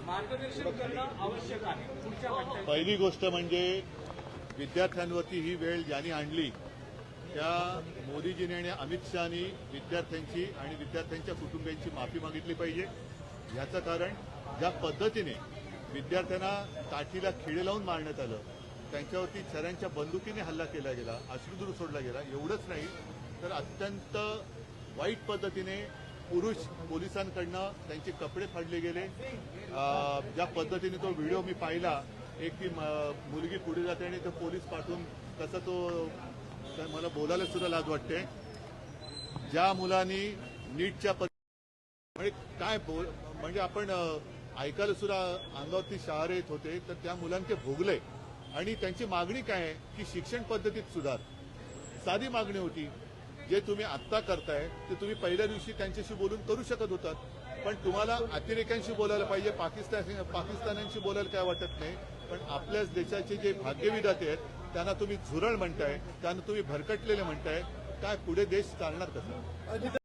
मार्गदर्शन करणं आवश्यक आहे। पहिली गोष्ट म्हणजे विद्यार्थ्यांवरती ही वेळ ज्यांनी आणली त्या मोदीजींनी आणि अमित शहानी विद्यार्थ्यांची आणि विद्यार्थ्यांच्या कुटुंबियांची माफी मागितली पाहिजे। याचं कारण ज्या पद्धतीने विद्यार्थ्यांना काठीला खिळे लावून मारण्यात आलं, त्यांच्यावरती छऱ्यांच्या बंदुकीने हल्ला केला गेला, अश्रुधूर सोडला गेला, एवढंच नाही तर अत्यंत वाईट पद्धतीने पुरुष पोलिसांकडनं त्यांचे कपडे फाडले गेले। ज्या पद्धतीने तो व्हिडिओ मी पाहिला, एक ती मुलगी पुढे जाते आणि तो पोलीस पाठवून तसा तो मला बोलायला सुद्धा लाज वाटते। ज्या मुलांनी नीटच्या म्हणजे काय म्हणजे आपण ऐकायला सुद्धा अंगावरती शहारे येत होते, तर त्या मुलांनी ते भोगले आणि त्यांची मागणी काय आहे की शिक्षण पद्धतीत सुधार। साधी मागणी होती, जे तुम्ही आत्ता करताय ते तुम्ही पहिल्या दिवशी त्यांच्याशी बोलून करू शकत होतात, पण तुम्हाला अतिरेक्यांशी बोलायला पाहिजे, पाकिस्तान्यांशी बोलायला काय वाटत नाही, पण आपल्याच देशाचे जे भाग्यविधाते आहेत त्यांना तुम्ही झुरळ म्हणताय, त्यांना तुम्ही भरकटलेले म्हणताय, काय पुढे देश चालणार कसं?